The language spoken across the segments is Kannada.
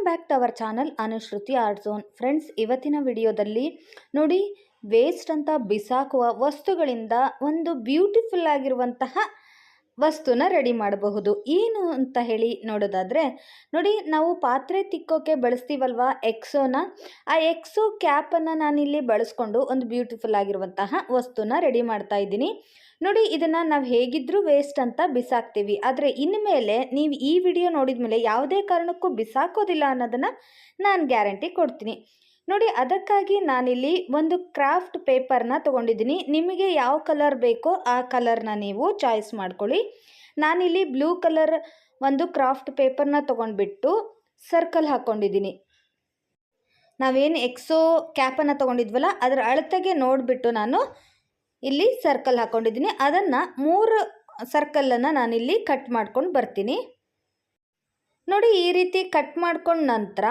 Back to our channel Anushruti art zone. Friends, ಇವತ್ತಿನ ವಿಡಿಯೋದಲ್ಲಿ ನೋಡಿ, ವೇಸ್ಟ್ ಅಂತ ಬಿಸಾಕುವ ವಸ್ತುಗಳಿಂದ ಒಂದು ಬ್ಯೂಟಿಫುಲ್ ಆಗಿರುವಂತಹ ವಸ್ತುನ ರೆಡಿ ಮಾಡಬಹುದು. ಏನು ಅಂತ ಹೇಳಿ ನೋಡೋದಾದರೆ ನೋಡಿ, ನಾವು ಪಾತ್ರೆ ತಿಕ್ಕೋಕೆ ಬಳಸ್ತೀವಲ್ವಾ ಎಕ್ಸೋನ, ಆ ಎಕ್ಸೋ ಕ್ಯಾಪನ್ನು ನಾನಿಲ್ಲಿ ಬಳಸ್ಕೊಂಡು ಒಂದು ಬ್ಯೂಟಿಫುಲ್ ಆಗಿರುವಂತಹ ವಸ್ತುನ ರೆಡಿ ಮಾಡ್ತಾ ಇದ್ದೀನಿ. ನೋಡಿ, ಇದನ್ನು ನಾವು ಹೇಗಿದ್ದರೂ ವೇಸ್ಟ್ ಅಂತ ಬಿಸಾಕ್ತೀವಿ. ಆದರೆ ಇನ್ಮೇಲೆ ನೀವು ಈ ವಿಡಿಯೋ ನೋಡಿದ ಮೇಲೆ ಯಾವುದೇ ಕಾರಣಕ್ಕೂ ಬಿಸಾಕೋದಿಲ್ಲ ಅನ್ನೋದನ್ನು ನಾನು ಗ್ಯಾರಂಟಿ ಕೊಡ್ತೀನಿ. ನೋಡಿ, ಅದಕ್ಕಾಗಿ ನಾನಿಲ್ಲಿ ಒಂದು ಕ್ರಾಫ್ಟ್ ಪೇಪರ್ನ ತೊಗೊಂಡಿದ್ದೀನಿ. ನಿಮಗೆ ಯಾವ ಕಲರ್ ಬೇಕೋ ಆ ಕಲರ್ನ ನೀವು ಚಾಯ್ಸ್ ಮಾಡ್ಕೊಳ್ಳಿ. ನಾನಿಲ್ಲಿ ಬ್ಲೂ ಕಲರ್ ಒಂದು ಕ್ರಾಫ್ಟ್ ಪೇಪರ್ನ ತೊಗೊಂಡ್ಬಿಟ್ಟು ಸರ್ಕಲ್ ಹಾಕ್ಕೊಂಡಿದ್ದೀನಿ. ನಾವೇನು ಎಕ್ಸೋ ಕ್ಯಾಪನ್ನು ತೊಗೊಂಡಿದ್ವಲ್ಲ ಅದರ ಅಳತೆಗೆ ನೋಡಿಬಿಟ್ಟು ನಾನು ಇಲ್ಲಿ ಸರ್ಕಲ್ ಹಾಕ್ಕೊಂಡಿದ್ದೀನಿ. ಅದನ್ನು 3 ಸರ್ಕಲನ್ನು ನಾನಿಲ್ಲಿ ಕಟ್ ಮಾಡ್ಕೊಂಡು ಬರ್ತೀನಿ. ನೋಡಿ, ಈ ರೀತಿ ಕಟ್ ಮಾಡ್ಕೊಂಡ ನಂತರ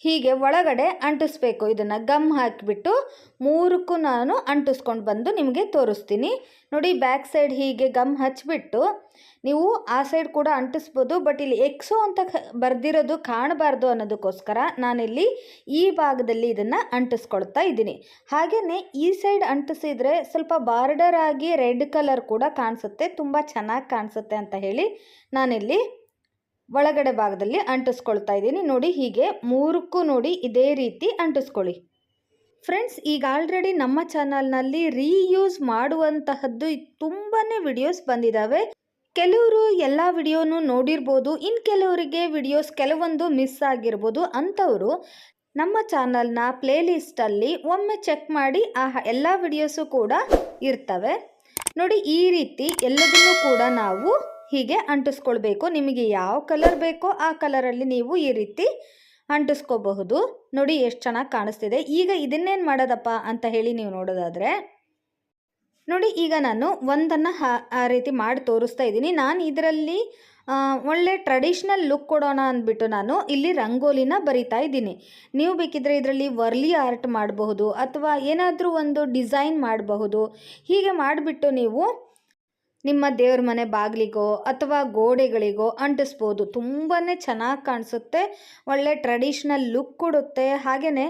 ಹೀಗೆ ಒಳಗಡೆ ಅಂಟಿಸ್ಬೇಕು. ಇದನ್ನು ಗಮ್ ಹಾಕಿಬಿಟ್ಟು 3ಕ್ಕೂ ನಾನು ಅಂಟಿಸ್ಕೊಂಡು ಬಂದು ನಿಮಗೆ ತೋರಿಸ್ತೀನಿ. ನೋಡಿ, ಬ್ಯಾಕ್ ಸೈಡ್ ಹೀಗೆ ಗಮ್ ಹಚ್ಚಿಬಿಟ್ಟು ನೀವು ಆ ಸೈಡ್ ಕೂಡ ಅಂಟಿಸ್ಬೋದು. ಬಟ್ ಇಲ್ಲಿ ಎಕ್ಸೋ ಅಂತ ಬರೆದಿರೋದು ಕಾಣಬಾರ್ದು ಅನ್ನೋದಕ್ಕೋಸ್ಕರ ನಾನಿಲ್ಲಿ ಈ ಭಾಗದಲ್ಲಿ ಇದನ್ನು ಅಂಟಿಸ್ಕೊಳ್ತಾ ಇದ್ದೀನಿ. ಹಾಗೆಯೇ ಈ ಸೈಡ್ ಅಂಟಿಸಿದರೆ ಸ್ವಲ್ಪ ಬಾರ್ಡರ್ ಆಗಿ ರೆಡ್ ಕಲರ್ ಕೂಡ ಕಾಣಿಸುತ್ತೆ, ತುಂಬ ಚೆನ್ನಾಗಿ ಕಾಣಿಸುತ್ತೆ ಅಂತ ಹೇಳಿ ನಾನಿಲ್ಲಿ ಒಳಗಡೆ ಭಾಗದಲ್ಲಿ ಅಂಟಿಸ್ಕೊಳ್ತಾ ಇದ್ದೀನಿ. ನೋಡಿ, ಹೀಗೆ 3ಕ್ಕೂ ನೋಡಿ ಇದೇ ರೀತಿ ಅಂಟಿಸ್ಕೊಳ್ಳಿ. ಫ್ರೆಂಡ್ಸ್, ಈಗ ಆಲ್ರೆಡಿ ನಮ್ಮ ಚಾನಲ್ನಲ್ಲಿ ರೀಯೂಸ್ ಮಾಡುವಂತಹದ್ದು ತುಂಬಾ ವಿಡಿಯೋಸ್ ಬಂದಿದ್ದಾವೆ. ಕೆಲವರು ಎಲ್ಲ ವಿಡಿಯೋನು ನೋಡಿರ್ಬೋದು, ಇನ್ನು ಕೆಲವರಿಗೆ ವಿಡಿಯೋಸ್ ಕೆಲವೊಂದು ಮಿಸ್ ಆಗಿರ್ಬೋದು. ಅಂಥವರು ನಮ್ಮ ಚಾನಲ್ನ ಪ್ಲೇಲಿಸ್ಟಲ್ಲಿ ಒಮ್ಮೆ ಚೆಕ್ ಮಾಡಿ, ಆ ಎಲ್ಲ ವಿಡಿಯೋಸು ಕೂಡ ಇರ್ತವೆ. ನೋಡಿ, ಈ ರೀತಿ ಎಲ್ಲದನ್ನೂ ಕೂಡ ನಾವು ಹೀಗೆ ಅಂಟಿಸ್ಕೊಳ್ಬೇಕು. ನಿಮಗೆ ಯಾವ ಕಲರ್ ಬೇಕೋ ಆ ಕಲರಲ್ಲಿ ನೀವು ಈ ರೀತಿ ಅಂಟಿಸ್ಕೋಬಹುದು. ನೋಡಿ, ಎಷ್ಟು ಚೆನ್ನಾಗಿ ಕಾಣಿಸ್ತಿದೆ. ಈಗ ಇದನ್ನೇನು ಮಾಡೋದಪ್ಪ ಅಂತ ಹೇಳಿ ನೀವು ನೋಡೋದಾದರೆ ನೋಡಿ, ಈಗ ನಾನು ಒಂದನ್ನು ಆ ರೀತಿ ಮಾಡಿ ತೋರಿಸ್ತಾ ಇದ್ದೀನಿ. ನಾನು ಇದರಲ್ಲಿ ಒಳ್ಳೆ ಟ್ರೆಡಿಷ್ನಲ್ ಲುಕ್ ಕೊಡೋಣ ಅಂದ್ಬಿಟ್ಟು ನಾನು ಇಲ್ಲಿ ರಂಗೋಲಿನ ಬರಿತಾ ಇದ್ದೀನಿ. ನೀವು ಬೇಕಿದ್ರೆ ಇದರಲ್ಲಿ ವರ್ಲಿ ಆರ್ಟ್ ಮಾಡಬಹುದು ಅಥವಾ ಏನಾದರೂ ಒಂದು ಡಿಸೈನ್ ಮಾಡಬಹುದು. ಹೀಗೆ ಮಾಡಿಬಿಟ್ಟು ನೀವು ನಿಮ್ಮ ದೇವ್ರ ಮನೆ ಬಾಗಿಲಿಗೋ ಅಥವಾ ಗೋಡೆಗಳಿಗೋ ಅಂಟಿಸ್ಬೋದು. ತುಂಬಾ ಚೆನ್ನಾಗಿ ಕಾಣಿಸುತ್ತೆ, ಒಳ್ಳೆ ಟ್ರೆಡಿಷ್ನಲ್ ಲುಕ್ ಕೊಡುತ್ತೆ. ಹಾಗೆಯೇ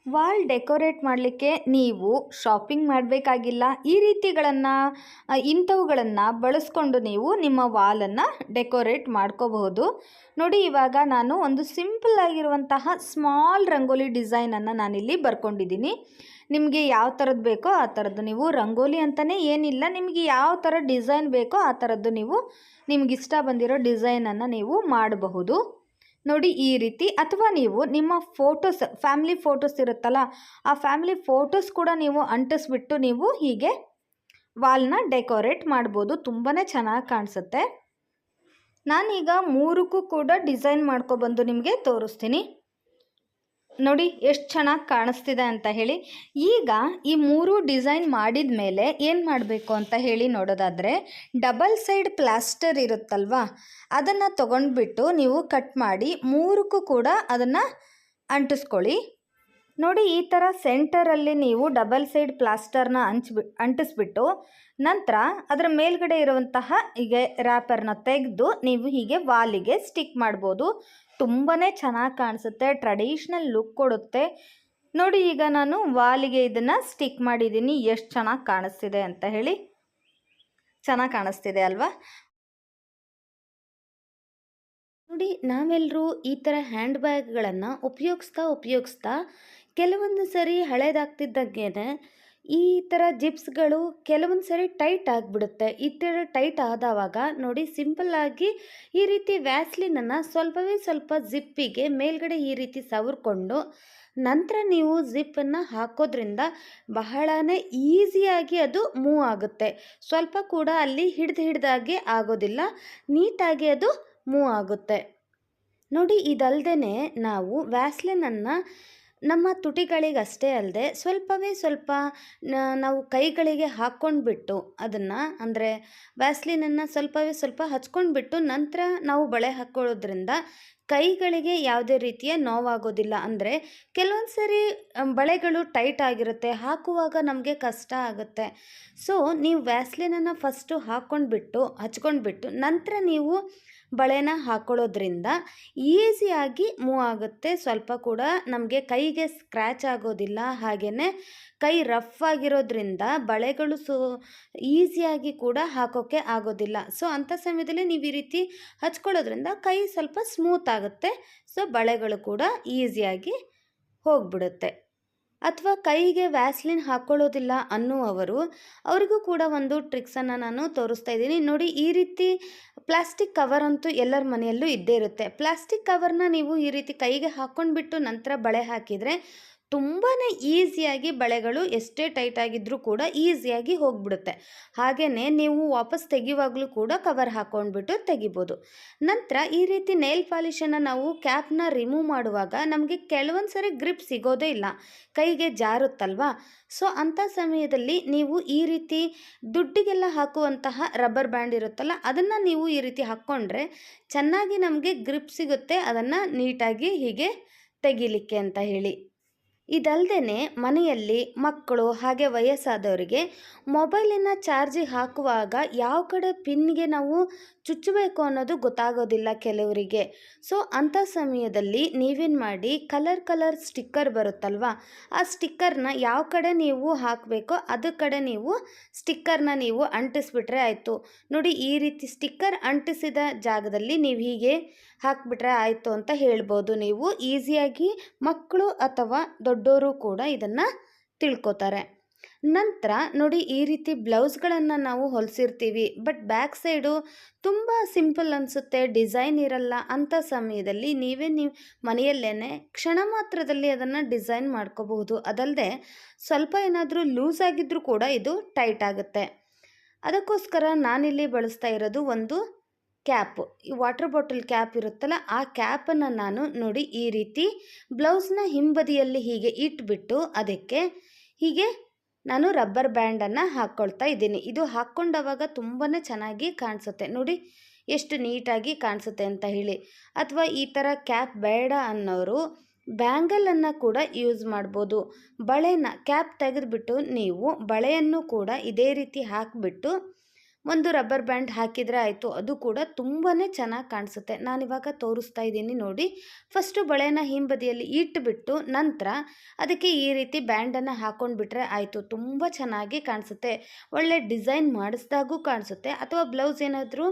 ವಾಲ್ ಡೆಕೋರೇಟ್ ಮಾಡಲಿಕ್ಕೆ ನೀವು ಶಾಪಿಂಗ್ ಮಾಡಬೇಕಾಗಿಲ್ಲ. ಈ ರೀತಿಗಳನ್ನು ಇಂಥವುಗಳನ್ನು ಬಳಸ್ಕೊಂಡು ನೀವು ನಿಮ್ಮ ವಾಲನ್ನು ಡೆಕೋರೇಟ್ ಮಾಡ್ಕೋಬಹುದು. ನೋಡಿ, ಇವಾಗ ನಾನು ಒಂದು ಸಿಂಪಲ್ ಆಗಿರುವಂತಹ ಸ್ಮಾಲ್ ರಂಗೋಲಿ ಡಿಸೈನನ್ನು ನಾನಿಲ್ಲಿ ಬರ್ಕೊಂಡಿದ್ದೀನಿ. ನಿಮಗೆ ಯಾವ ಥರದ್ದು ಬೇಕೋ ಆ ಥರದ್ದು, ನೀವು ರಂಗೋಲಿ ಅಂತಲೇ ಏನಿಲ್ಲ, ನಿಮಗೆ ಯಾವ ಥರ ಡಿಸೈನ್ ಬೇಕೋ ಆ ಥರದ್ದು ನೀವು ನಿಮಗಿಷ್ಟ ಬಂದಿರೋ ಡಿಸೈನನ್ನು ನೀವು ಮಾಡಬಹುದು. ನೋಡಿ, ಈ ರೀತಿ. ಅಥವಾ ನೀವು ನಿಮ್ಮ ಫೋಟೋಸ್, ಫ್ಯಾಮಿಲಿ ಫೋಟೋಸ್ ಇರುತ್ತಲ್ಲ, ಆ ಫ್ಯಾಮಿಲಿ ಫೋಟೋಸ್ ಕೂಡ ನೀವು ಅಂಟಿಸ್ಬಿಟ್ಟು ನೀವು ಹೀಗೆ ವಾಲ್ನ ಡೆಕೋರೇಟ್ ಮಾಡ್ಬೋದು. ತುಂಬಾ ಚೆನ್ನಾಗಿ ಕಾಣಿಸುತ್ತೆ. ನಾನೀಗ 3ಕ್ಕೂ ಕೂಡ ಡಿಸೈನ್ ಮಾಡ್ಕೊಬಂದು ನಿಮಗೆ ತೋರಿಸ್ತೀನಿ. ನೋಡಿ, ಎಷ್ಟು ಚೆನ್ನಾಗಿ ಕಾಣಿಸ್ತಿದೆ ಅಂತ ಹೇಳಿ. ಈಗ ಈ 3 ಡಿಸೈನ್ ಮಾಡಿದ ಮೇಲೆ ಏನು ಮಾಡಬೇಕು ಅಂತ ಹೇಳಿ ನೋಡೋದಾದರೆ, ಡಬಲ್ ಸೈಡ್ ಪ್ಲಾಸ್ಟರ್ ಇರುತ್ತಲ್ವ, ಅದನ್ನು ತೊಗೊಂಡ್ಬಿಟ್ಟು ನೀವು ಕಟ್ ಮಾಡಿ 3ಕ್ಕೂ ಕೂಡ ಅದನ್ನು ಅಂಟಿಸ್ಕೊಳ್ಳಿ. ನೋಡಿ, ಈ ಥರ ಸೆಂಟರಲ್ಲಿ ನೀವು ಡಬಲ್ ಸೈಡ್ ಪ್ಲಾಸ್ಟರ್ನ ಅಂಟಿಸ್ಬಿಟ್ಟು ನಂತರ ಅದರ ಮೇಲ್ಗಡೆ ಇರುವಂತಹ ಹೀಗೆ ರ್ಯಾಪರ್ನ ತೆಗೆದು ನೀವು ಹೀಗೆ ವಾಲಿಗೆ ಸ್ಟಿಕ್ ಮಾಡ್ಬೋದು. ತುಂಬಾ ಚೆನ್ನಾಗಿ ಕಾಣಿಸುತ್ತೆ, ಟ್ರೆಡಿಷ್ನಲ್ ಲುಕ್ ಕೊಡುತ್ತೆ. ನೋಡಿ, ಈಗ ನಾನು ವಾಲಿಗೆ ಇದನ್ನು ಸ್ಟಿಕ್ ಮಾಡಿದ್ದೀನಿ. ಎಷ್ಟು ಚೆನ್ನಾಗಿ ಕಾಣಿಸ್ತಿದೆ ಅಂತ ಹೇಳಿ. ಚೆನ್ನಾಗಿ ಕಾಣಿಸ್ತಿದೆ ಅಲ್ವಾ? ನೋಡಿ, ನಾವೆಲ್ಲರೂ ಈ ಥರ ಹ್ಯಾಂಡ್ ಬ್ಯಾಗ್ಗಳನ್ನು ಉಪಯೋಗಿಸ್ತಾ ಕೆಲವೊಂದು ಸರಿ ಹಳೇದಾಗ್ತಿದ್ದಂಗೆ ಈ ಥರ ಜಿಪ್ಸ್ಗಳು ಕೆಲವೊಂದು ಸರಿ ಟೈಟ್ ಆಗಿಬಿಡುತ್ತೆ. ಈ ಥರ ಟೈಟ್ ಆದವಾಗ ನೋಡಿ, ಸಿಂಪಲ್ಲಾಗಿ ಈ ರೀತಿ ವ್ಯಾಸ್ಲಿನನ್ನು ಸ್ವಲ್ಪ ಜಿಪ್ಪಿಗೆ ಮೇಲ್ಗಡೆ ಈ ರೀತಿ ಸವರ್ಕೊಂಡು ನಂತರ ನೀವು ಜಿಪ್ಪನ್ನು ಹಾಕೋದ್ರಿಂದ ಬಹಳನೇ ಈಸಿಯಾಗಿ ಅದು ಮೂವ್ ಆಗುತ್ತೆ. ಸ್ವಲ್ಪ ಕೂಡ ಅಲ್ಲಿ ಹಿಡ್ದಾಗೆ ಆಗೋದಿಲ್ಲ, ನೀಟಾಗಿ ಅದು ಮೂವ್ ಆಗುತ್ತೆ. ನೋಡಿ, ಇದಲ್ಲದೆ ನಾವು ವ್ಯಾಸ್ಲಿನನ್ನು ನಮ್ಮ ತುಟಿಗಳಿಗಷ್ಟೇ ಅಲ್ಲದೆ ಸ್ವಲ್ಪ ನಾವು ಕೈಗಳಿಗೆ ಹಾಕ್ಕೊಂಡ್ಬಿಟ್ಟು ಅದನ್ನು, ಅಂದರೆ ವ್ಯಾಸ್ಲಿನನ್ನು ಸ್ವಲ್ಪ ಹಚ್ಕೊಂಡ್ಬಿಟ್ಟು ನಂತರ ನಾವು ಬಳೆ ಹಾಕ್ಕೊಳ್ಳೋದ್ರಿಂದ ಕೈಗಳಿಗೆ ಯಾವುದೇ ರೀತಿಯ ನೋವಾಗೋದಿಲ್ಲ. ಅಂದರೆ ಕೆಲವೊಂದು ಸರಿ ಬಳೆಗಳು ಟೈಟ್ ಆಗಿರುತ್ತೆ, ಹಾಕುವಾಗ ನಮಗೆ ಕಷ್ಟ ಆಗುತ್ತೆ. ಸೊ ನೀವು ವ್ಯಾಸ್ಲಿನನ್ನು ಫಸ್ಟು ಹಚ್ಕೊಂಡ್ಬಿಟ್ಟು ನಂತರ ನೀವು ಬಳೆನ ಹಾಕ್ಕೊಳ್ಳೋದ್ರಿಂದ ಈಸಿಯಾಗಿ ಮೂವ್ ಆಗುತ್ತೆ. ಸ್ವಲ್ಪ ಕೂಡ ನಮಗೆ ಕೈಗೆ ಸ್ಕ್ರ್ಯಾಚ್ ಆಗೋದಿಲ್ಲ. ಹಾಗೆಯೇ ಕೈ ರಫ್ ಆಗಿರೋದ್ರಿಂದ ಬಳೆಗಳು ಈಸಿಯಾಗಿ ಕೂಡ ಹಾಕೋಕ್ಕೆ ಆಗೋದಿಲ್ಲ. ಸೊ ಅಂಥ ಸಮಯದಲ್ಲಿ ನೀವು ಈ ರೀತಿ ಹಚ್ಕೊಳ್ಳೋದ್ರಿಂದ ಕೈ ಸ್ವಲ್ಪ ಸ್ಮೂತ್ ಆಗುತ್ತೆ. ಸೊ ಬಳೆಗಳು ಕೂಡ ಈಸಿಯಾಗಿ ಹೋಗ್ಬಿಡುತ್ತೆ. ಅಥವಾ ಕೈಗೆ ವ್ಯಾಸ್ಲಿನ್ ಹಾಕ್ಕೊಳ್ಳೋದಿಲ್ಲ ಅನ್ನುವವರು ಅವರಿಗೂ ಕೂಡ ಒಂದು ಟ್ರಿಕ್ಸನ್ನು ನಾನು ತೋರಿಸ್ತಾ ಇದ್ದೀನಿ ನೋಡಿ. ಈ ರೀತಿ ಪ್ಲಾಸ್ಟಿಕ್ ಕವರ್ ಅಂತೂ ಎಲ್ಲರ ಮನೆಯಲ್ಲೂ ಇದ್ದೇ ಇರುತ್ತೆ. ಪ್ಲಾಸ್ಟಿಕ್ ಕವರ್ನ ನೀವು ಈ ರೀತಿ ಕೈಗೆ ಹಾಕ್ಕೊಂಡ್ಬಿಟ್ಟು ನಂತರ ಬಳೆ ಹಾಕಿದರೆ ತುಂಬಾ ಈಸಿಯಾಗಿ ಬಳೆಗಳು ಎಷ್ಟೇ ಟೈಟ್ ಆಗಿದ್ರೂ ಕೂಡ ಈಸಿಯಾಗಿ ಹೋಗ್ಬಿಡುತ್ತೆ. ಹಾಗೆಯೇ ನೀವು ವಾಪಸ್ ತೆಗೆಯುವಾಗಲೂ ಕೂಡ ಕವರ್ ಹಾಕ್ಕೊಂಡ್ಬಿಟ್ಟು ತೆಗಿಬೋದು. ನಂತರ ಈ ರೀತಿ ನೇಲ್ ಪಾಲಿಶನ್ನು ನಾವು ಕ್ಯಾಪ್ನ ರಿಮೂವ್ ಮಾಡುವಾಗ ನಮಗೆ ಕೆಲವೊಂದು ಸರಿ ಗ್ರಿಪ್ ಸಿಗೋದೇ ಇಲ್ಲ, ಕೈಗೆ ಜಾರುತ್ತಲ್ವಾ. ಸೊ ಅಂಥ ಸಮಯದಲ್ಲಿ ನೀವು ಈ ರೀತಿ ದುಡ್ಡಿಗೆಲ್ಲ ಹಾಕುವಂತಹ ರಬ್ಬರ್ ಬ್ಯಾಂಡ್ ಇರುತ್ತಲ್ಲ, ಅದನ್ನು ನೀವು ಈ ರೀತಿ ಹಾಕ್ಕೊಂಡ್ರೆ ಚೆನ್ನಾಗಿ ನಮಗೆ ಗ್ರಿಪ್ ಸಿಗುತ್ತೆ, ಅದನ್ನು ನೀಟಾಗಿ ಹೀಗೆ ತೆಗಿಲಿಕ್ಕೆ ಅಂತ ಹೇಳಿ. ಇದಲ್ಲದೆ ಮನೆಯಲ್ಲಿ ಮಕ್ಕಳು ಹಾಗೆ ವಯಸ್ಸಾದವರಿಗೆ ಮೊಬೈಲನ್ನು ಚಾರ್ಜಿಗೆ ಹಾಕುವಾಗ ಯಾವ ಕಡೆ ಪಿನ್ಗೆ ನಾವು ಚುಚ್ಚಬೇಕು ಅನ್ನೋದು ಗೊತ್ತಾಗೋದಿಲ್ಲ ಕೆಲವರಿಗೆ. ಸೊ ಅಂಥ ಸಮಯದಲ್ಲಿ ನೀವೇನು ಮಾಡಿ, ಕಲರ್ ಸ್ಟಿಕ್ಕರ್ ಬರುತ್ತಲ್ವ, ಆ ಸ್ಟಿಕ್ಕರ್ನ ಯಾವ ಕಡೆ ನೀವು ಹಾಕಬೇಕೋ ಅದ ಕಡೆ ನೀವು ಸ್ಟಿಕ್ಕರ್ನ ನೀವು ಅಂಟಿಸ್ಬಿಟ್ರೆ ಆಯಿತು. ನೋಡಿ, ಈ ರೀತಿ ಸ್ಟಿಕ್ಕರ್ ಅಂಟಿಸಿದ ಜಾಗದಲ್ಲಿ ನೀವು ಹೀಗೆ ಹಾಕಿಬಿಟ್ರೆ ಆಯಿತು ಅಂತ ಹೇಳ್ಬೋದು. ನೀವು ಈಸಿಯಾಗಿ ಮಕ್ಕಳು ಅಥವಾ ದೊಡ್ಡವರು ಕೂಡ ಇದನ್ನು ತಿಳ್ಕೊತಾರೆ. ನಂತರ ನೋಡಿ, ಈ ರೀತಿ ಬ್ಲೌಸ್ಗಳನ್ನು ನಾವು ಹೊಲಿಸಿರ್ತೀವಿ, ಬಟ್ ಬ್ಯಾಕ್ ಸೈಡು ತುಂಬ ಸಿಂಪಲ್ ಅನಿಸುತ್ತೆ, ಡಿಸೈನ್ ಇರಲ್ಲ. ಅಂಥ ಸಮಯದಲ್ಲಿ ನೀವು ಮನೆಯಲ್ಲೇ ಕ್ಷಣ ಮಾತ್ರದಲ್ಲಿ ಅದನ್ನು ಡಿಸೈನ್ ಮಾಡ್ಕೋಬಹುದು. ಅದಲ್ಲದೆ ಸ್ವಲ್ಪ ಏನಾದರೂ ಲೂಸ್ ಆಗಿದ್ದರೂ ಕೂಡ ಇದು ಟೈಟ್ ಆಗುತ್ತೆ. ಅದಕ್ಕೋಸ್ಕರ ನಾನಿಲ್ಲಿ ಬಳಸ್ತಾ ಇರೋದು ಒಂದು ಕ್ಯಾಪ್. ಈ ವಾಟರ್ ಬಾಟಲ್ ಕ್ಯಾಪ್ ಇರುತ್ತಲ್ಲ, ಆ ಕ್ಯಾಪನ್ನು ನಾನು ನೋಡಿ ಈ ರೀತಿ ಬ್ಲೌಸ್ನ ಹಿಂಬದಿಯಲ್ಲಿ ಹೀಗೆ ಇಟ್ಬಿಟ್ಟು ಅದಕ್ಕೆ ಹೀಗೆ ನಾನು ರಬ್ಬರ್ ಬ್ಯಾಂಡನ್ನು ಹಾಕ್ಕೊಳ್ತಾ ಇದ್ದೀನಿ. ಇದು ಹಾಕ್ಕೊಂಡವಾಗ ತುಂಬಾ ಚೆನ್ನಾಗಿ ಕಾಣಿಸುತ್ತೆ ನೋಡಿ, ಎಷ್ಟು ನೀಟಾಗಿ ಕಾಣಿಸುತ್ತೆ ಅಂತ ಹೇಳಿ. ಅಥವಾ ಈ ಥರ ಕ್ಯಾಪ್ ಬೇಡ ಅನ್ನೋರು ಬ್ಯಾಂಗಲನ್ನು ಕೂಡ ಯೂಸ್ ಮಾಡ್ಬೋದು. ಬಳೆನ ಕ್ಯಾಪ್ ತೆಗೆದುಬಿಟ್ಟು ನೀವು ಬಳೆಯನ್ನು ಕೂಡ ಇದೇ ರೀತಿ ಹಾಕಿಬಿಟ್ಟು ಒಂದು ರಬ್ಬರ್ ಬ್ಯಾಂಡ್ ಹಾಕಿದರೆ ಆಯಿತು, ಅದು ಕೂಡ ತುಂಬಾ ಚೆನ್ನಾಗಿ ಕಾಣಿಸುತ್ತೆ. ನಾನಿವಾಗ ತೋರಿಸ್ತಾ ಇದ್ದೀನಿ ನೋಡಿ. ಫಸ್ಟು ಬಳೆನ ಹಿಂಬದಿಯಲ್ಲಿ ಇಟ್ಟುಬಿಟ್ಟು ನಂತರ ಅದಕ್ಕೆ ಈ ರೀತಿ ಬ್ಯಾಂಡನ್ನು ಹಾಕ್ಕೊಂಡ್ಬಿಟ್ರೆ ಆಯಿತು, ತುಂಬ ಚೆನ್ನಾಗಿ ಕಾಣಿಸುತ್ತೆ. ಒಳ್ಳೆ ಡಿಸೈನ್ ಮಾಡಿಸ್ದಾಗೂ ಕಾಣಿಸುತ್ತೆ. ಅಥವಾ ಬ್ಲೌಸ್ ಏನಾದರೂ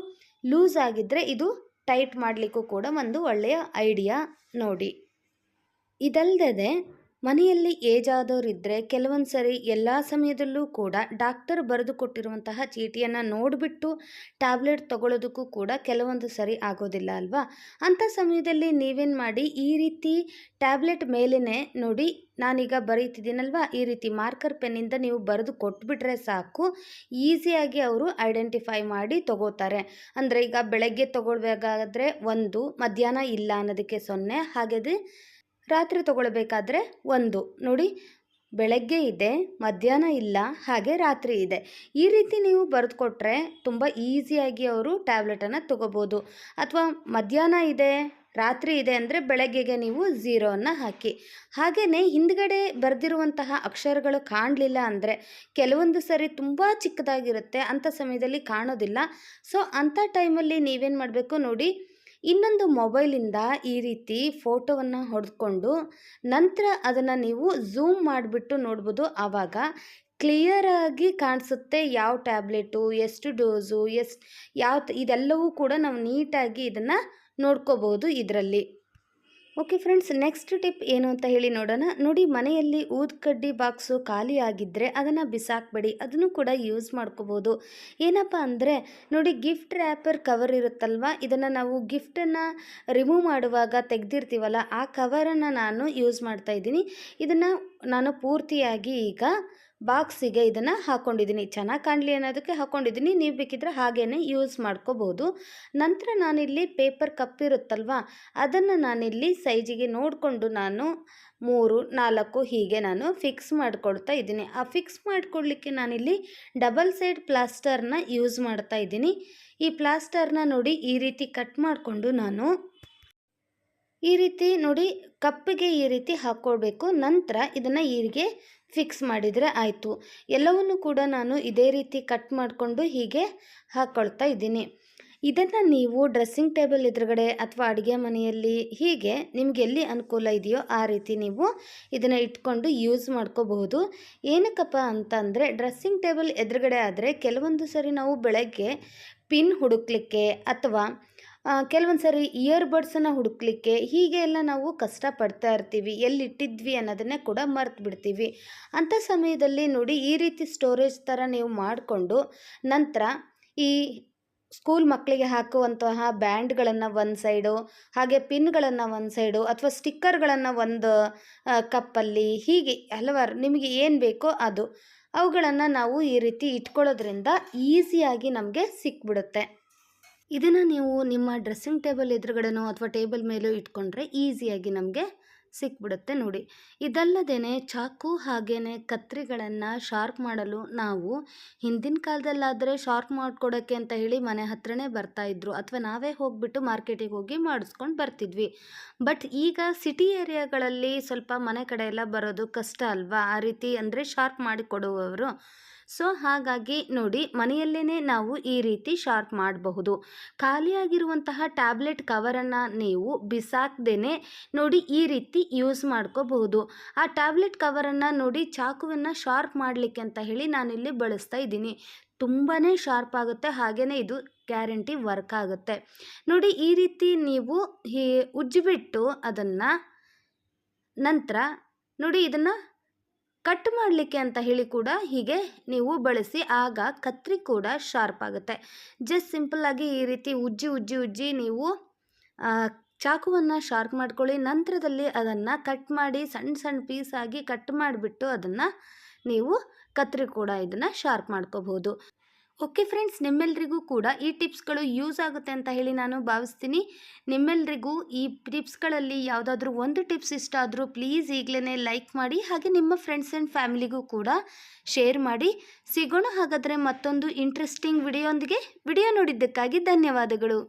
ಲೂಸ್ ಆಗಿದ್ದರೆ ಇದು ಟೈಟ್ ಮಾಡಲಿಕ್ಕೂ ಕೂಡ ಒಂದು ಒಳ್ಳೆಯ ಐಡಿಯಾ ನೋಡಿ. ಇದಲ್ಲದೆ ಮನೆಯಲ್ಲಿ ಏಜ್ ಆದವರಿದ್ದರೆ ಕೆಲವೊಂದು ಸರಿ ಎಲ್ಲ ಸಮಯದಲ್ಲೂ ಕೂಡ ಡಾಕ್ಟರ್ ಬರೆದು ಕೊಟ್ಟಿರುವಂತಹ ಚೀಟಿಯನ್ನು ನೋಡಿಬಿಟ್ಟು ಟ್ಯಾಬ್ಲೆಟ್ ತಗೊಳ್ಳೋದಕ್ಕೂ ಕೂಡ ಕೆಲವೊಂದು ಸರಿ ಆಗೋದಿಲ್ಲ ಅಲ್ವಾ. ಅಂಥ ಸಮಯದಲ್ಲಿ ನೀವೇನು ಮಾಡಿ, ಈ ರೀತಿ ಟ್ಯಾಬ್ಲೆಟ್ ಮೇಲೇ ನೋಡಿ, ನಾನೀಗ ಬರೀತಿದ್ದೀನಲ್ವ, ಈ ರೀತಿ ಮಾರ್ಕರ್ ಪೆನ್ನಿಂದ ನೀವು ಬರೆದು ಕೊಟ್ಬಿಟ್ರೆ ಸಾಕು, ಈಸಿಯಾಗಿ ಅವರು ಐಡೆಂಟಿಫೈ ಮಾಡಿ ತಗೋತಾರೆ. ಅಂದರೆ ಈಗ ಬೆಳಗ್ಗೆ ತಗೊಳ್ಬೇಕಾದ್ರೆ 1, ಮಧ್ಯಾಹ್ನ ಇಲ್ಲ ಅನ್ನೋದಕ್ಕೆ 0, ಹಾಗಾದರೆ ರಾತ್ರಿ ತಗೊಳ್ಬೇಕಾದ್ರೆ 1 ನೋಡಿ, ಬೆಳಗ್ಗೆ ಇದೆ, ಮಧ್ಯಾಹ್ನ ಇಲ್ಲ, ಹಾಗೆ ರಾತ್ರಿ ಇದೆ. ಈ ರೀತಿ ನೀವು ಬರೆದು ಕೊಟ್ಟರೆ ತುಂಬ ಈಸಿಯಾಗಿ ಅವರು ಟ್ಯಾಬ್ಲೆಟನ್ನು ತಗೋಬೋದು. ಅಥವಾ ಮಧ್ಯಾಹ್ನ ಇದೆ, ರಾತ್ರಿ ಇದೆ ಅಂದರೆ ಬೆಳಗ್ಗೆಗೆ ನೀವು 0 ಹಾಕಿ. ಹಾಗೆಯೇ ಹಿಂದ್ಗಡೆ ಬರೆದಿರುವಂತಹ ಅಕ್ಷರಗಳು ಕಾಣಲಿಲ್ಲ ಅಂದರೆ ಕೆಲವೊಂದು ಸರಿ ತುಂಬ ಚಿಕ್ಕದಾಗಿರುತ್ತೆ, ಅಂಥ ಸಮಯದಲ್ಲಿ ಕಾಣೋದಿಲ್ಲ. ಸೊ ಅಂಥ ಟೈಮಲ್ಲಿ ನೀವೇನು ಮಾಡಬೇಕು ನೋಡಿ, ಇನ್ನೊಂದು ಮೊಬೈಲಿಂದ ಈ ರೀತಿ ಫೋಟೋವನ್ನು ಹೊಡೆದುಕೊಂಡು ನಂತರ ಅದನ್ನು ನೀವು ಝೂಮ್ ಮಾಡಿಬಿಟ್ಟು ನೋಡ್ಬೋದು. ಆವಾಗ ಕ್ಲಿಯರಾಗಿ ಕಾಣಿಸುತ್ತೆ ಯಾವ ಟ್ಯಾಬ್ಲೆಟು, ಎಷ್ಟು ಡೋಸು, ಇದೆಲ್ಲವೂ ಕೂಡ ನಾವು ನೀಟಾಗಿ ಇದನ್ನು ನೋಡ್ಕೋಬೋದು ಇದರಲ್ಲಿ. ಓಕೆ ಫ್ರೆಂಡ್ಸ್, ನೆಕ್ಸ್ಟ್ ಟಿಪ್ ಏನು ಅಂತ ಹೇಳಿ ನೋಡೋಣ. ನೋಡಿ, ಮನೆಯಲ್ಲಿ ಊದ್ಕಡ್ಡಿ ಬಾಕ್ಸು ಖಾಲಿ ಆಗಿದ್ದರೆ ಅದನ್ನು ಬಿಸಾಕಬೇಡಿ, ಅದನ್ನು ಕೂಡ ಯೂಸ್ ಮಾಡ್ಕೋಬೋದು. ಏನಪ್ಪ ಅಂದರೆ ನೋಡಿ, ಗಿಫ್ಟ್ ರ್ಯಾಪರ್ ಕವರ್ ಇರುತ್ತಲ್ವ, ಇದನ್ನು ನಾವು ಗಿಫ್ಟನ್ನು ರಿಮೂವ್ ಮಾಡುವಾಗ ತೆಗೆದಿರ್ತೀವಲ್ಲ, ಆ ಕವರನ್ನು ನಾನು ಯೂಸ್ ಮಾಡ್ತಾ ಇದ್ದೀನಿ. ಇದನ್ನು ನಾನು ಪೂರ್ತಿಯಾಗಿ ಈಗ ಬಾಕ್ಸಿಗೆ ಇದನ್ನು ಹಾಕ್ಕೊಂಡಿದ್ದೀನಿ, ಚೆನ್ನಾಗಿ ಕಾಣಲಿ ಅನ್ನೋದಕ್ಕೆ ಹಾಕ್ಕೊಂಡಿದ್ದೀನಿ. ನೀವು ಬೇಕಿದ್ರೆ ಹಾಗೇ ಯೂಸ್ ಮಾಡ್ಕೋಬೋದು. ನಂತರ ನಾನಿಲ್ಲಿ ಪೇಪರ್ ಕಪ್ ಇರುತ್ತಲ್ವ, ಅದನ್ನು ನಾನಿಲ್ಲಿ ಸೈಜಿಗೆ ನೋಡಿಕೊಂಡು ನಾನು 3, 4 ಹೀಗೆ ನಾನು ಫಿಕ್ಸ್ ಮಾಡಿಕೊಡ್ತಾ ಇದ್ದೀನಿ. ಆ ಫಿಕ್ಸ್ ಮಾಡಿಕೊಡ್ಲಿಕ್ಕೆ ನಾನಿಲ್ಲಿ ಡಬಲ್ ಸೈಡ್ ಪ್ಲಾಸ್ಟರ್ನ ಯೂಸ್ ಮಾಡ್ತಾ ಇದ್ದೀನಿ. ಈ ಪ್ಲಾಸ್ಟರ್ನ ನೋಡಿ ಈ ರೀತಿ ಕಟ್ ಮಾಡಿಕೊಂಡು ನಾನು ಈ ರೀತಿ ನೋಡಿ ಕಪ್ಪಿಗೆ ಈ ರೀತಿ ಹಾಕ್ಕೊಳ್ಬೇಕು. ನಂತರ ಇದನ್ನು ಹೀಗೆ ಫಿಕ್ಸ್ ಮಾಡಿದರೆ ಆಯಿತು. ಎಲ್ಲವನ್ನೂ ಕೂಡ ನಾನು ಇದೇ ರೀತಿ ಕಟ್ ಮಾಡಿಕೊಂಡು ಹೀಗೆ ಹಾಕ್ಕೊಳ್ತಾ ಇದ್ದೀನಿ. ಇದನ್ನು ನೀವು ಡ್ರೆಸ್ಸಿಂಗ್ ಟೇಬಲ್ ಎದುರುಗಡೆ ಅಥವಾ ಅಡುಗೆ ಮನೆಯಲ್ಲಿ ಹೀಗೆ ನಿಮ್ಗೆ ಎಲ್ಲಿ ಅನುಕೂಲ ಇದೆಯೋ ಆ ರೀತಿ ನೀವು ಇದನ್ನು ಇಟ್ಕೊಂಡು ಯೂಸ್ ಮಾಡ್ಕೋಬಹುದು. ಏನಕ್ಕಪ್ಪ ಅಂತಂದರೆ ಡ್ರೆಸ್ಸಿಂಗ್ ಟೇಬಲ್ ಎದುರುಗಡೆ ಆದರೆ ಕೆಲವೊಂದು ಸರಿ ನಾವು ಬೆಳಗ್ಗೆ ಪಿನ್ ಹುಡುಕ್ಲಿಕ್ಕೆ ಅಥವಾ ಕೆಲವೊಂದು ಸರಿ ಇಯರ್ಬಡ್ಸನ್ನು ಹುಡುಕ್ಲಿಕ್ಕೆ ಹೀಗೆ ಎಲ್ಲ ನಾವು ಕಷ್ಟಪಡ್ತಾ ಇರ್ತೀವಿ, ಎಲ್ಲಿಟ್ಟಿದ್ವಿ ಅನ್ನೋದನ್ನೇ ಕೂಡ ಮರ್ತು ಬಿಡ್ತೀವಿ. ಅಂಥ ಸಮಯದಲ್ಲಿ ನೋಡಿ ಈ ರೀತಿ ಸ್ಟೋರೇಜ್ ಥರ ನೀವು ಮಾಡಿಕೊಂಡು ನಂತರ ಈ ಸ್ಕೂಲ್ ಮಕ್ಕಳಿಗೆ ಹಾಕುವಂತಹ ಬ್ಯಾಂಡ್ಗಳನ್ನು ಒಂದು ಸೈಡು, ಹಾಗೆ ಪಿನ್ಗಳನ್ನು ಒಂದು ಸೈಡು ಅಥವಾ ಸ್ಟಿಕ್ಕರ್ಗಳನ್ನು ಒಂದು ಕಪ್ಪಲ್ಲಿ, ಹೀಗೆ ಹಲವಾರು ನಿಮಗೆ ಏನು ಬೇಕೋ ಅದು ಅವುಗಳನ್ನು ನಾವು ಈ ರೀತಿ ಇಟ್ಕೊಳ್ಳೋದ್ರಿಂದ ಈಸಿಯಾಗಿ ನಮಗೆ ಸಿಕ್ಬಿಡುತ್ತೆ. ಇದನ್ನು ನೀವು ನಿಮ್ಮ ಡ್ರೆಸ್ಸಿಂಗ್ ಟೇಬಲ್ ಎದುರುಗಡೆನೋ ಅಥವಾ ಟೇಬಲ್ ಮೇಲೋ ಇಟ್ಕೊಂಡ್ರೆ ಈಸಿಯಾಗಿ ನಮಗೆ ಸಿಕ್ಬಿಡುತ್ತೆ ನೋಡಿ. ಇದಲ್ಲದೇ ಚಾಕು ಹಾಗೆಯೇ ಕತ್ತರಿಗಳನ್ನು ಶಾರ್ಪ್ ಮಾಡಲು ನಾವು ಹಿಂದಿನ ಕಾಲದಲ್ಲಾದರೆ ಶಾರ್ಪ್ ಮಾಡಿಕೊಡೋಕ್ಕೆ ಅಂತ ಹೇಳಿ ಮನೆ ಹತ್ರನೇ ಬರ್ತಾಯಿದ್ರು ಅಥವಾ ನಾವೇ ಹೋಗಿಬಿಟ್ಟು ಮಾರ್ಕೆಟಿಗೆ ಹೋಗಿ ಮಾಡಿಸ್ಕೊಂಡು ಬರ್ತಿದ್ವಿ. ಬಟ್ ಈಗ ಸಿಟಿ ಏರಿಯಾಗಳಲ್ಲಿ ಸ್ವಲ್ಪ ಮನೆ ಕಡೆ ಎಲ್ಲ ಬರೋದು ಕಷ್ಟ ಅಲ್ವಾ, ಆ ರೀತಿ ಅಂದರೆ ಶಾರ್ಪ್ ಮಾಡಿ ಕೊಡುವವರು. ಸೊ ಹಾಗಾಗಿ ನೋಡಿ ಮನೆಯಲ್ಲೇ ನಾವು ಈ ರೀತಿ ಶಾರ್ಪ್ ಮಾಡಬಹುದು. ಖಾಲಿಯಾಗಿರುವಂತಹ ಟ್ಯಾಬ್ಲೆಟ್ ಕವರನ್ನು ನೀವು ಬಿಸಾಕ್ದೇ ನೋಡಿ ಈ ರೀತಿ ಯೂಸ್ ಮಾಡ್ಕೋಬಹುದು. ಆ ಟ್ಯಾಬ್ಲೆಟ್ ಕವರನ್ನು ನೋಡಿ ಚಾಕುವನ್ನು ಶಾರ್ಪ್ ಮಾಡಲಿಕ್ಕೆ ಅಂತ ಹೇಳಿ ನಾನಿಲ್ಲಿ ಬಳಸ್ತಾ ಇದ್ದೀನಿ. ತುಂಬಾ ಶಾರ್ಪ್ ಆಗುತ್ತೆ, ಹಾಗೆಯೇ ಇದು ಗ್ಯಾರಂಟಿ ವರ್ಕ್ ಆಗುತ್ತೆ ನೋಡಿ. ಈ ರೀತಿ ನೀವು ಉಜ್ಜಿಬಿಟ್ಟು ಅದನ್ನು ನಂತರ ನೋಡಿ ಇದನ್ನು ಕಟ್ ಮಾಡಲಿಕ್ಕೆ ಅಂತ ಹೇಳಿ ಕೂಡ ಹೀಗೆ ನೀವು ಬಳಸಿ, ಆಗ ಕತ್ರಿ ಕೂಡ ಶಾರ್ಪ್ ಆಗುತ್ತೆ. ಜಸ್ಟ್ ಸಿಂಪಲ್ಲಾಗಿ ಈ ರೀತಿ ಉಜ್ಜಿ ನೀವು ಚಾಕುವನ್ನು ಶಾರ್ಪ್ ಮಾಡ್ಕೊಳ್ಳಿ. ನಂತರದಲ್ಲಿ ಅದನ್ನು ಕಟ್ ಮಾಡಿ ಸಣ್ಣ ಸಣ್ಣ ಪೀಸಾಗಿ ಕಟ್ ಮಾಡಿಬಿಟ್ಟು ಅದನ್ನು ನೀವು ಕತ್ರಿ ಕೂಡ ಇದನ್ನು ಶಾರ್ಪ್ ಮಾಡ್ಕೋಬಹುದು. ಓಕೆ ಫ್ರೆಂಡ್ಸ್, ನಿಮ್ಮೆಲ್ಲರಿಗೂ ಕೂಡ ಈ ಟಿಪ್ಸ್ಗಳು ಯೂಸ್ ಆಗುತ್ತೆ ಅಂತ ಹೇಳಿ ನಾನು ಭಾವಿಸ್ತೀನಿ. ನಿಮ್ಮೆಲ್ಲರಿಗೂ ಈ ಟಿಪ್ಸ್ಗಳಲ್ಲಿ ಯಾವುದಾದ್ರೂ ಒಂದು ಟಿಪ್ಸ್ ಇಷ್ಟ ಆದರೂ ಪ್ಲೀಸ್ ಈಗಲೇ ಲೈಕ್ ಮಾಡಿ, ಹಾಗೆ ನಿಮ್ಮ ಫ್ರೆಂಡ್ಸ್ ಆ್ಯಂಡ್ ಫ್ಯಾಮಿಲಿಗೂ ಕೂಡ ಶೇರ್ ಮಾಡಿ. ಸಿಗೋಣ ಹಾಗಾದರೆ ಮತ್ತೊಂದು ಇಂಟ್ರೆಸ್ಟಿಂಗ್ ವಿಡಿಯೋಂದಿಗೆ. ವಿಡಿಯೋ ನೋಡಿದ್ದಕ್ಕಾಗಿ ಧನ್ಯವಾದಗಳು.